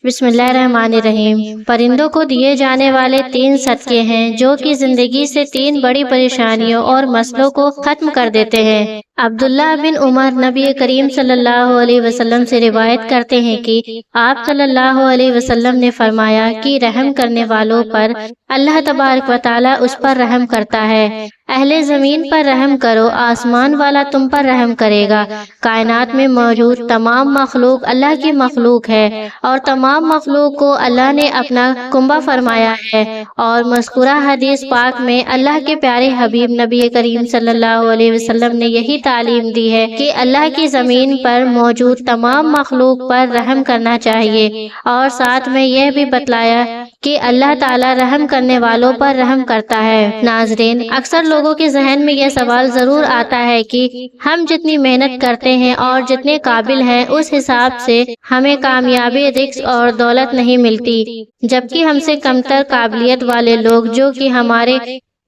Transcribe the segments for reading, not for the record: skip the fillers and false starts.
بسم اللہ الرحمن الرحیم۔ پرندوں کو دیے جانے والے 3 صدقے ہیں جو کہ زندگی سے 3 بڑی پریشانیوں اور مسئلوں کو ختم کر دیتے ہیں۔ عبداللہ بن عمر نبی کریم صلی اللہ علیہ وسلم سے روایت کرتے ہیں کہ آپ صلی اللہ علیہ وسلم نے فرمایا کہ رحم کرنے والوں پر اللہ تبارک و تعالی اس پر رحم کرتا ہے۔ اہل زمین پر رحم کرو، آسمان والا تم پر رحم کرے گا۔ کائنات میں موجود تمام مخلوق اللہ کی مخلوق ہے اور تمام مخلوق کو اللہ نے اپنا کنبہ فرمایا ہے، اور مذکورہ حدیث پاک میں اللہ کے پیارے حبیب نبی کریم صلی اللہ علیہ وسلم نے یہی تعلیم دی ہے کہ اللہ کی زمین پر موجود تمام مخلوق پر رحم کرنا چاہیے، اور ساتھ میں یہ بھی بتلایا کہ اللہ تعالی رحم کرنے والوں پر رحم کرتا ہے۔ ناظرین، اکثر لوگوں کے ذہن میں یہ سوال ضرور آتا ہے کہ ہم جتنی محنت کرتے ہیں اور جتنے قابل ہیں اس حساب سے ہمیں کامیابی، رزق اور دولت نہیں ملتی، جبکہ ہم سے کمتر قابلیت والے لوگ جو کہ ہمارے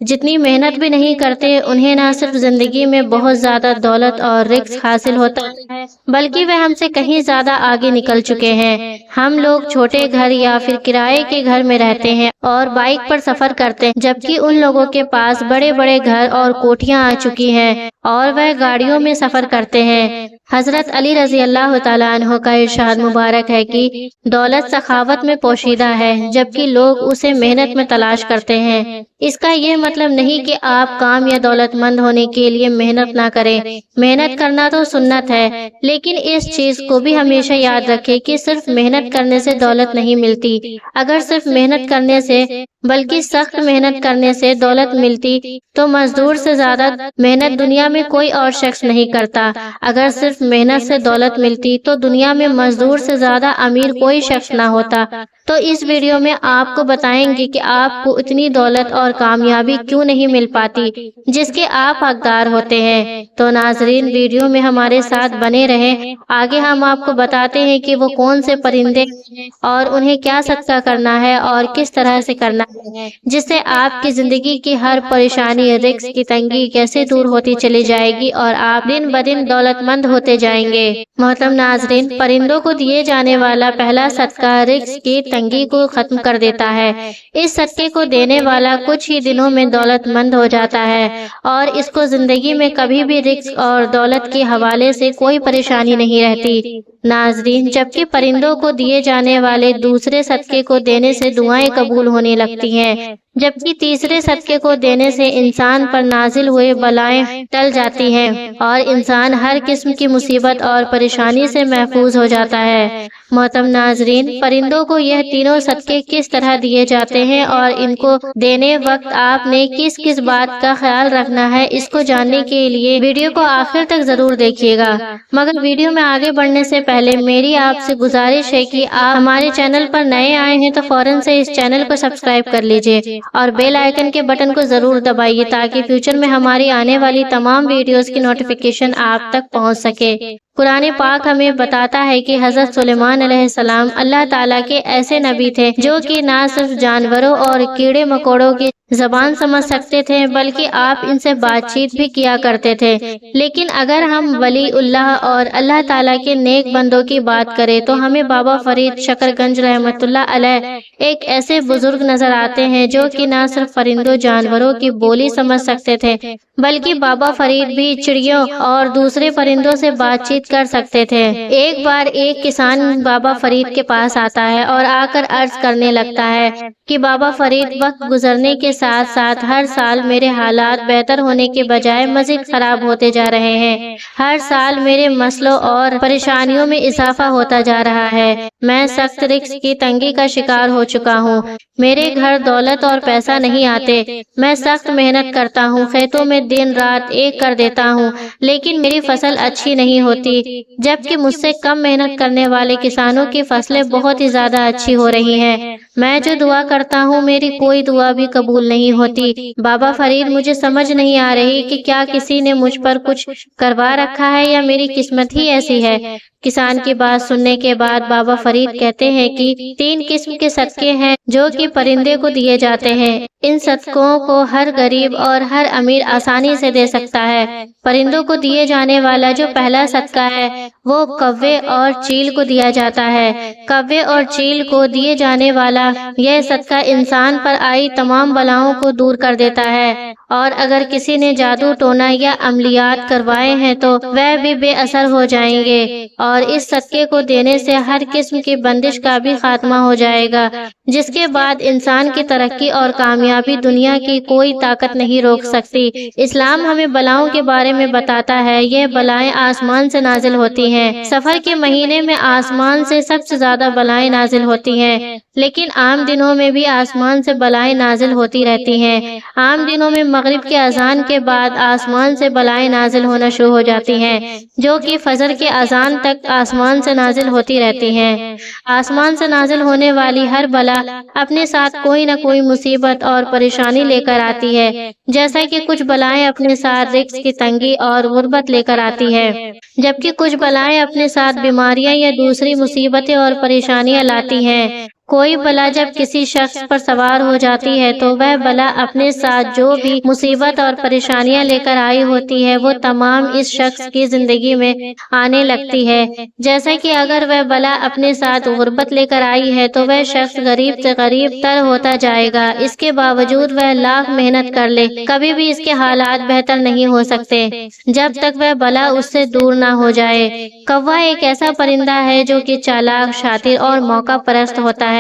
جتنی محنت بھی نہیں کرتے، انہیں نہ صرف زندگی میں بہت زیادہ دولت اور رزق حاصل ہوتا ہے بلکہ وہ ہم سے کہیں زیادہ آگے نکل چکے ہیں۔ ہم لوگ چھوٹے گھر یا پھر کرائے کے گھر میں رہتے ہیں اور بائک پر سفر کرتے ہیں، جبکہ ان لوگوں کے پاس بڑے بڑے گھر اور کوٹھیاں آ چکی ہیں اور وہ گاڑیوں میں سفر کرتے ہیں۔ حضرت علی رضی اللہ تعالیٰ عنہ کا ارشاد مبارک ہے کہ دولت سخاوت میں پوشیدہ ہے، جبکہ لوگ اسے محنت میں تلاش کرتے ہیں۔ اس کا یہ مطلب نہیں کہ آپ کام یا دولت مند ہونے کے لیے محنت نہ کریں۔ محنت کرنا تو سنت ہے، لیکن اس چیز کو بھی ہمیشہ یاد رکھیں کہ صرف محنت کرنے سے دولت نہیں ملتی۔ اگر صرف محنت کرنے سے بلکہ سخت محنت کرنے سے دولت ملتی تو مزدور سے زیادہ محنت دنیا میں کوئی اور شخص نہیں کرتا۔ اگر صرف محنت سے دولت ملتی تو دنیا میں مزدور سے زیادہ امیر کوئی شخص نہ ہوتا۔ تو اس ویڈیو میں آپ کو بتائیں گے کہ آپ کو اتنی دولت اور کامیابی کیوں نہیں مل پاتی جس کے آپ حقدار ہوتے ہیں۔ تو ناظرین، ویڈیو میں ہمارے ساتھ بنے رہیں۔ آگے ہم آپ کو بتاتے ہیں کہ وہ کون سے پرندے ہیں اور انہیں کیا صدقہ کرنا ہے اور کس طرح سے کرنا ہے، جس سے آپ کی زندگی کی ہر پریشانی، رزق کی تنگی کیسے دور ہوتی چلی جائے گی اور آپ دن بدن دولت مند ہوتے جائیں گے۔ محترم ناظرین، پرندوں کو دیے جانے والا پہلا صدقہ رزق کی تنگی کو ختم کر دیتا ہے۔ اس صدقے کو دینے والا کچھ ہی دنوں میں دولت مند ہو جاتا ہے اور اس کو زندگی میں کبھی بھی رزق اور دولت کے حوالے سے کوئی پریشانی نہیں رہتی۔ ناظرین، جبکہ پرندوں کو دیے جانے والے دوسرے صدقے کو دینے سے دعائیں قبول ہونے لگتی ہیں، جبکہ تیسرے صدقے کو دینے سے انسان پر نازل ہوئے بلائیں ٹل جاتی ہیں اور انسان ہر قسم کی مصیبت اور پریشانی سے محفوظ ہو جاتا ہے۔ محترم ناظرین، پرندوں کو یہ تینوں صدقے کس طرح دیے جاتے ہیں اور ان کو دینے وقت آپ نے کس کس بات کا خیال رکھنا ہے، اس کو جاننے کے لیے ویڈیو کو آخر تک ضرور دیکھیے گا۔ مگر ویڈیو میں آگے بڑھنے سے پہلے میری آپ سے گزارش ہے کہ آپ ہمارے چینل پر نئے آئے ہیں تو فوراً سے اس چینل کو سبسکرائب کر لیجئے اور بیل آئیکن کے بٹن کو ضرور دبائیے تاکہ فیوچر میں ہماری آنے والی تمام ویڈیوز کی نوٹیفیکیشن آپ تک پہنچ سکے۔ قرآن پاک ہمیں بتاتا ہے کہ حضرت سلیمان علیہ السلام اللہ تعالیٰ کے ایسے نبی تھے جو کہ نہ صرف جانوروں اور کیڑے مکوڑوں کی زبان سمجھ سکتے تھے بلکہ آپ ان سے بات چیت بھی کیا کرتے تھے۔ لیکن اگر ہم ولی اللہ اور اللہ تعالیٰ کے نیک بندوں کی بات کریں تو ہمیں بابا فرید شکر گنج رحمۃ اللہ علیہ ایک ایسے بزرگ نظر آتے ہیں جو کہ نہ صرف پرندوں جانوروں کی بولی سمجھ سکتے تھے بلکہ بابا فرید بھی چڑیوں اور دوسرے پرندوں سے بات چیت کر سکتے تھے۔ ایک بار ایک کسان بابا فرید کے پاس آتا ہے اور آ کر عرض کرنے لگتا ہے کہ بابا فرید، وقت گزرنے کے ساتھ ساتھ ہر سال میرے حالات بہتر ہونے کے بجائے مزید خراب ہوتے جا رہے ہیں۔ ہر سال میرے مسئلوں اور پریشانیوں میں اضافہ ہوتا جا رہا ہے۔ میں سخت رزق کی تنگی کا شکار ہو چکا ہوں۔ میرے گھر دولت اور پیسہ نہیں آتے۔ میں سخت محنت کرتا ہوں، کھیتوں میں دن رات ایک کر دیتا ہوں، لیکن میری فصل اچھی نہیں ہوتی، جبکہ مجھ سے کم محنت کرنے والے کسانوں کی فصلیں بہت ہی زیادہ اچھی ہو رہی ہیں۔ میں جو دعا کرتا ہوں میری کوئی دعا بھی قبول نہیں ہوتی۔ بابا فرید، مجھے سمجھ نہیں آ رہی کہ کیا کسی نے مجھ پر کچھ کروا رکھا ہے یا میری قسمت ہی ایسی ہے۔ کسان کی بات سننے کے بعد بابا فرید کہتے ہیں کہ 3 قسم کے صدقے ہیں جو کہ پرندے کو دیے جاتے ہیں۔ ان صدقوں کو ہر غریب اور ہر امیر آسانی سے دے سکتا ہے۔ پرندوں کو دیے جانے والا جو پہلا صدقہ ہے وہ کوے اور چیل کو دیا جاتا ہے۔ کوے اور چیل کو دیے جانے والا یہ صدقہ انسان پر آئی تمام بلاؤں کو دور کر دیتا ہے، اور اگر کسی نے جادو ٹونا یا عملیات کروائے ہیں تو وہ بھی بے اثر ہو جائیں گے، اور اس صدقے کو دینے سے ہر قسم کی بندش کا بھی خاتمہ ہو جائے گا، جس کے بعد انسان کی ترقی اور کامیابی دنیا کی کوئی طاقت نہیں روک سکتی۔ اسلام ہمیں بلاؤں کے بارے میں بتاتا ہے۔ یہ بلائیں آسمان سے نازل ہوتی ہیں۔ سفر کے مہینے میں آسمان سے سب سے زیادہ بلائیں نازل ہوتی ہیں، لیکن عام دنوں میں بھی آسمان سے بلائیں نازل ہوتی رہتی ہیں۔ عام دنوں میں مغرب کے اذان کے بعد آسمان سے بلائیں نازل ہونا شروع ہو جاتی ہیں، جو کہ فجر کے اذان تک آسمان سے نازل ہوتی رہتی ہیں۔ آسمان سے نازل ہونے والی ہر بلا اپنے ساتھ کوئی نہ کوئی مصیبت اور پریشانی لے کر آتی ہے، جیسا کہ کچھ بلائیں اپنے ساتھ رزق کی تنگی اور غربت لے کر آتی ہے، جبکہ کچھ بلائیں اپنے ساتھ بیماریاں یا دوسری مصیبتیں اور پریشانیاں لاتی ہیں۔ کوئی بلا جب کسی شخص پر سوار ہو جاتی ہے تو وہ بلا اپنے ساتھ جو بھی مصیبت اور پریشانیاں لے کر آئی ہوتی ہے وہ تمام اس شخص کی زندگی میں آنے لگتی ہے۔ جیسا کہ اگر وہ بلا اپنے ساتھ غربت لے کر آئی ہے تو وہ شخص غریب سے غریب تر ہوتا جائے گا۔ اس کے باوجود وہ لاکھ محنت کر لے، کبھی بھی اس کے حالات بہتر نہیں ہو سکتے جب تک وہ بلا اس سے دور نہ ہو جائے۔ کوا ایک ایسا پرندہ ہے جو کہ چالاک، شاطر اور موقع پرست ہوتا ہے۔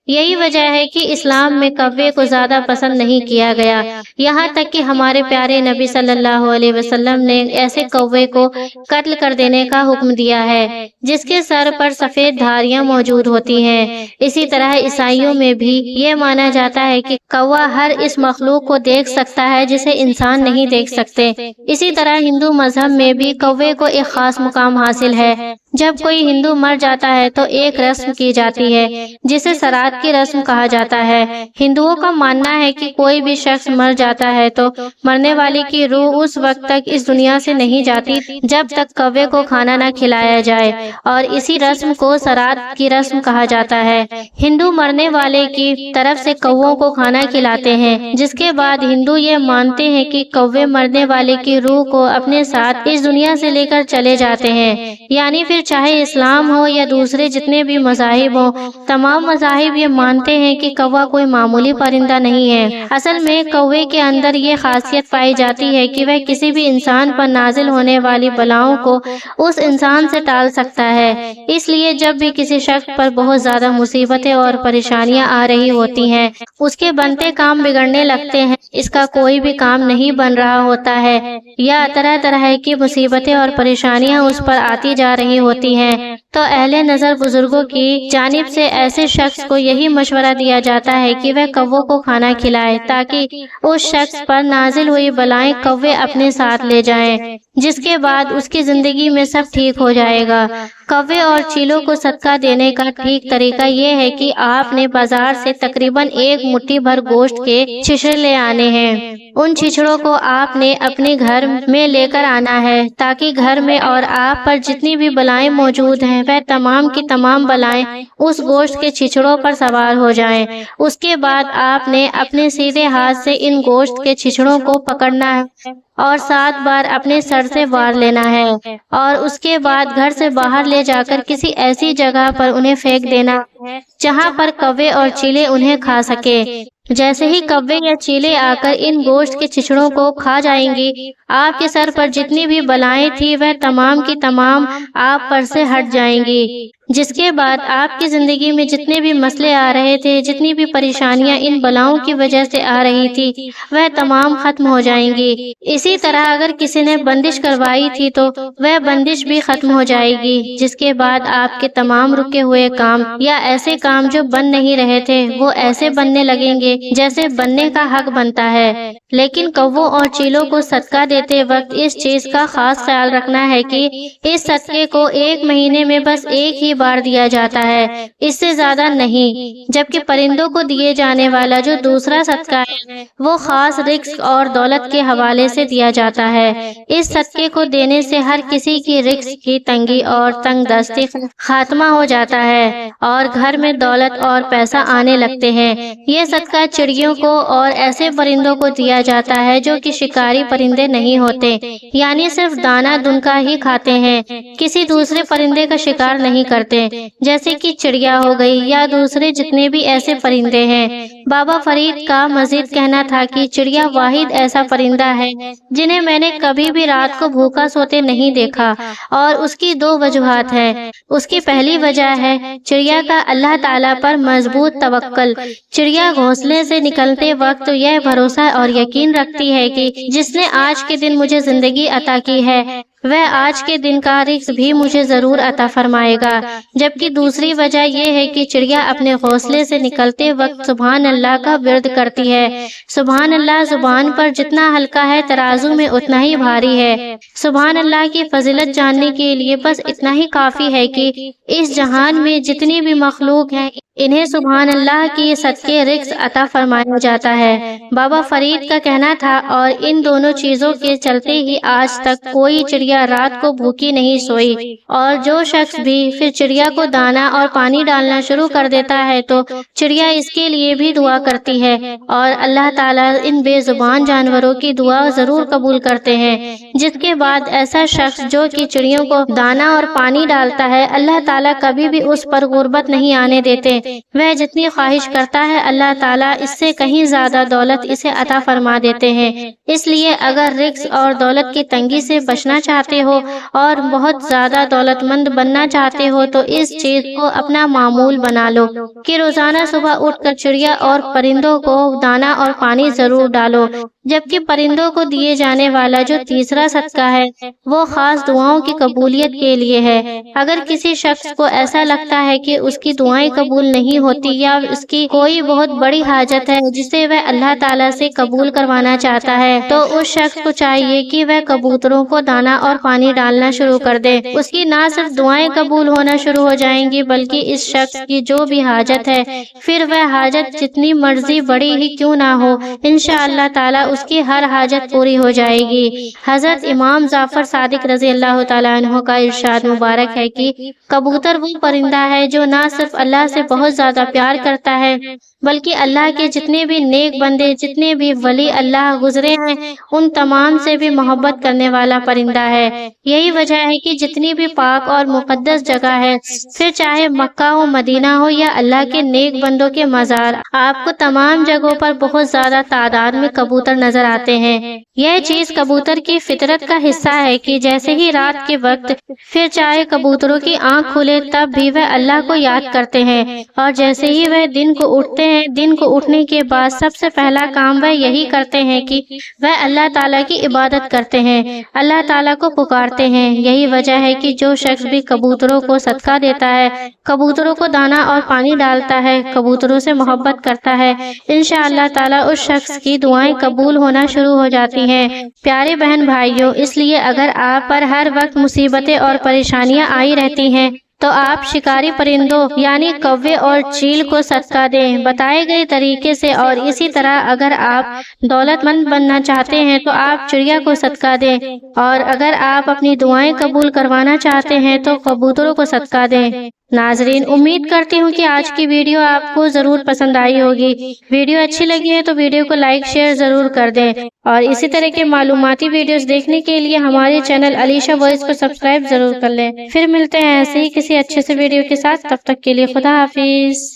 یہی وجہ ہے کہ اسلام میں کوے کو زیادہ پسند نہیں کیا گیا، یہاں تک کہ ہمارے پیارے نبی صلی اللہ علیہ وسلم نے ایسے کوے کو قتل کر دینے کا حکم دیا ہے جس کے سر پر سفید دھاریاں موجود ہوتی ہیں۔ اسی طرح عیسائیوں میں بھی یہ مانا جاتا ہے کہ کوا ہر اس مخلوق کو دیکھ سکتا ہے جسے انسان نہیں دیکھ سکتے۔ اسی طرح ہندو مذہب میں بھی کوے کو ایک خاص مقام حاصل ہے۔ جب کوئی ہندو مر جاتا ہے تو ایک رسم کی جاتی ہے جسے سرات کی رسم کہا جاتا ہے۔ ہندوؤں کا ماننا ہے کہ کوئی بھی شخص مر جاتا ہے تو مرنے والے کی روح اس وقت تک اس دنیا سے نہیں جاتی جب تک کوے کو کھانا نہ کھلایا جائے، اور اسی رسم کو سرات کی رسم کہا جاتا ہے۔ ہندو مرنے والے کی طرف سے کووں کو کھانا کھلاتے ہیں، جس کے بعد ہندو یہ مانتے ہیں کہ کوے مرنے والے کی روح کو اپنے ساتھ اس دنیا سے لے کر چلے جاتے ہیں۔ یعنی پھر چاہے اسلام ہو یا دوسرے جتنے بھی مذاہب ہوں، تمام مذاہب یہ مانتے ہیں کہ کوا کوئی معمولی پرندہ نہیں ہے۔ اصل میں کوے کے اندر یہ خاصیت پائی جاتی ہے کہ وہ کسی بھی انسان پر نازل ہونے والی بلاؤں کو اس انسان سے ٹال سکتا ہے۔ اس لیے جب بھی کسی شخص پر بہت زیادہ مصیبتیں اور پریشانیاں آ رہی ہوتی ہیں، اس کے بنتے کام بگڑنے لگتے ہیں، اس کا کوئی بھی کام نہیں بن رہا ہوتا ہے، یا طرح طرح کی مصیبتیں اور پریشانیاں اس پر آتی جا رہی ہوتی ہیں، تو اہل نظر بزرگوں کی جانب سے ایسے شخص کو یہی مشورہ دیا جاتا ہے کہ وہ کووں کو کھانا کھلائے تاکہ اس شخص پر نازل ہوئی بلائیں کوے اپنے ساتھ لے جائیں، جس کے بعد اس کی زندگی میں سب ٹھیک ہو جائے گا۔ کوے اور چیلوں کو صدقہ دینے کا ٹھیک طریقہ یہ ہے کہ آپ نے بازار سے تقریباً 1 مٹھی بھر گوشت کے چھچڑے لے آنے ہیں۔ ان چھچڑوں کو آپ نے اپنے گھر میں لے کر آنا ہے تاکہ گھر میں اور آپ پر جتنی بھی بلائیں موجود ہیں وہ تمام کی تمام بلائیں اس گوشت کے چھچڑوں پر سوار ہو جائیں۔ اس کے بعد آپ نے اپنے سیدھے ہاتھ سے ان گوشت کے چھچڑوں کو پکڑنا ہے اور 7 بار اپنے سر سے وار لینا ہے، اور اس کے بعد گھر سے باہر لے جا کر کسی ایسی جگہ پر انہیں پھینک دینا ہے جہاں پر کوے اور چیلے انہیں کھا سکے۔ جیسے ہی کوے یا چیلے آ کر ان گوشت کے چھچڑوں کو کھا جائیں گی، آپ کے سر پر جتنی بھی بلائیں تھی وہ تمام کی تمام آپ پر سے ہٹ جائیں گی، جس کے بعد آپ کی زندگی میں جتنے بھی مسئلے آ رہے تھے، جتنی بھی پریشانیاں ان بلاؤں کی وجہ سے آ رہی تھی، وہ تمام ختم ہو جائیں گی۔ اسی طرح اگر کسی نے بندش کروائی تھی تو وہ بندش بھی ختم ہو جائے گی، جس کے بعد آپ کے تمام رکے ہوئے کام یا ایسے کام جو بن نہیں رہے تھے وہ ایسے بننے لگیں گے جیسے بننے کا حق بنتا ہے۔ لیکن کووں اور چیلوں کو صدقہ دیتے وقت اس چیز کا خاص خیال رکھنا ہے کہ اس صدقے کو 1 مہینے میں بس 1 ہی بار دیا جاتا ہے، اس سے زیادہ نہیں، جبکہ پرندوں کو دیے جانے والا جو دوسرا صدقہ ہے وہ خاص رزق اور دولت کے حوالے سے دیا جاتا ہے۔ اس صدقے کو دینے سے ہر کسی کی رزق کی تنگی اور تنگ دستی خاتمہ ہو جاتا ہے اور گھر میں دولت اور پیسہ آنے لگتے ہیں۔ یہ صدقہ چڑیوں کو اور ایسے پرندوں کو دیا جاتا ہے جو کہ شکاری پرندے نہیں ہوتے، یعنی صرف دانہ دنکا ہی کھاتے ہیں، کسی دوسرے پرندے کا شکار نہیں کرتے، جیسے کہ چڑیا ہو گئی یا دوسرے جتنے بھی ایسے پرندے ہیں۔ بابا فرید کا مزید کہنا تھا کہ چڑیا واحد ایسا پرندہ ہے جنہیں میں نے کبھی بھی رات کو بھوکا سوتے نہیں دیکھا، اور اس کی دو وجوہات ہیں۔ اس کی پہلی وجہ ہے چڑیا کا اللہ تعالیٰ پر مضبوط توکل۔ چڑیا گھونسلے سے نکلتے وقت یہ بھروسہ اور یقین رکھتی ہے کہ جس نے آج کے دن مجھے زندگی عطا کی ہے وہ آج کے دن کا رزق بھی مجھے ضرور عطا فرمائے گا۔ جبکہ دوسری وجہ یہ ہے کہ چڑیا اپنے گھونسلے سے نکلتے وقت سبحان اللہ کا ورد کرتی ہے۔ سبحان اللہ زبان پر جتنا ہلکا ہے ترازو میں اتنا ہی بھاری ہے۔ سبحان اللہ کی فضیلت جاننے کے لیے بس اتنا ہی کافی ہے کہ اس جہان میں جتنی بھی مخلوق ہیں انہیں سبحان اللہ کی صدقے رزق عطا فرمایا جاتا ہے۔ بابا فرید کا کہنا تھا، اور ان دونوں چیزوں کے چلتے ہی آج تک کوئی چڑیا رات کو بھوکی نہیں سوئی، اور جو شخص بھی پھر چڑیا کو دانا اور پانی ڈالنا شروع کر دیتا ہے تو چڑیا اس کے لیے بھی دعا کرتی ہے، اور اللہ تعالیٰ ان بے زبان جانوروں کی دعا ضرور قبول کرتے ہیں۔ جس کے بعد ایسا شخص جو کہ چڑیوں کو دانا اور پانی ڈالتا ہے، اللہ تعالیٰ کبھی بھی اس پر غربت نہیں آنے دیتے، وہ جتنی خواہش کرتا ہے اللہ تعالیٰ اس سے کہیں زیادہ دولت اسے عطا فرما دیتے ہیں۔ اس لیے اگر رزق اور دولت کی تنگی سے بچنا چاہتے ہو اور بہت زیادہ دولت مند بننا چاہتے ہو تو اس چیز کو اپنا معمول بنا لو کہ روزانہ صبح اٹھ کر چڑیا اور پرندوں کو دانا اور پانی ضرور ڈالو۔ جبکہ پرندوں کو دیے جانے والا جو تیسرا صدقہ ہے وہ خاص دعاؤں کی قبولیت کے لیے ہے۔ اگر کسی شخص کو ایسا لگتا ہے کہ اس کی دعائیں قبول نہیں ہوتی یا اس کی کوئی بہت بڑی حاجت ہے جسے وہ اللہ تعالیٰ سے قبول کروانا چاہتا ہے تو اس شخص کو چاہیے کہ وہ کبوتروں کو دانا اور پانی ڈالنا شروع کر دے۔ اس کی نہ صرف دعائیں قبول ہونا شروع ہو جائیں گی بلکہ اس شخص کی جو بھی حاجت ہے پھر وہ حاجت جتنی مرضی بڑی ہی کیوں نہ ہو انشاءاللہ تعالیٰ اس کی ہر حاجت پوری ہو جائے گی۔ حضرت امام جعفر صادق رضی اللہ تعالیٰ عنہ کا ارشاد مبارک ہے کہ کبوتر وہ پرندہ ہے جو نہ صرف اللہ سے بہت زیادہ پیار کرتا ہے بلکہ اللہ کے جتنے بھی نیک بندے جتنے بھی ولی اللہ گزرے ہیں ان تمام سے بھی محبت کرنے والا پرندہ ہے۔ یہی وجہ ہے کہ جتنی بھی پاک اور مقدس جگہ ہے پھر چاہے مکہ ہو مدینہ ہو یا اللہ کے نیک بندوں کے مزار، آپ کو تمام جگہوں پر بہت زیادہ تعداد میں کبوتر نظر آتے ہیں۔ یہ چیز کبوتر کی فطرت کا حصہ ہے کہ جیسے ہی رات کے وقت پھر چاہے کبوتروں کی آنکھ کھلے تب بھی وہ اللہ کو یاد کرتے ہیں، اور جیسے ہی وہ دن کو اٹھتے ہیں دن کو اٹھنے کے بعد سب سے پہلا کام وہ یہی کرتے ہیں کہ وہ اللہ تعالیٰ کی عبادت کرتے ہیں، اللہ تعالیٰ کو پکارتے ہیں۔ یہی وجہ ہے کہ جو شخص بھی کبوتروں کو صدقہ دیتا ہے، کبوتروں کو دانا اور پانی ڈالتا ہے، کبوتروں سے محبت کرتا ہے، انشاءاللہ تعالیٰ اس شخص کی دعائیں قبول ہونا شروع ہو جاتی ہیں۔ پیارے بہن بھائیوں، اس لیے اگر آپ پر ہر وقت مصیبتیں اور پریشانیاں آئی رہتی ہیں تو آپ شکاری پرندوں یعنی کوے اور چیل کو صدقہ دیں بتائے گئے طریقے سے، اور اسی طرح اگر آپ دولت مند بننا چاہتے ہیں تو آپ چڑیا کو صدقہ دیں، اور اگر آپ اپنی دعائیں قبول کروانا چاہتے ہیں تو کبوتروں کو صدقہ دیں۔ ناظرین، امید کرتی ہوں کہ آج کی ویڈیو آپ کو ضرور پسند آئی ہوگی۔ ویڈیو اچھی لگی ہے تو ویڈیو کو لائک شیئر ضرور کر دیں، اور اسی طرح کے معلوماتی ویڈیوز دیکھنے کے لیے ہمارے چینل علیشہ وائس کو سبسکرائب ضرور کر لیں۔ پھر ملتے ہیں ایسے ہی کسی اچھے سے ویڈیو کے ساتھ، تب تک کے لیے خدا حافظ۔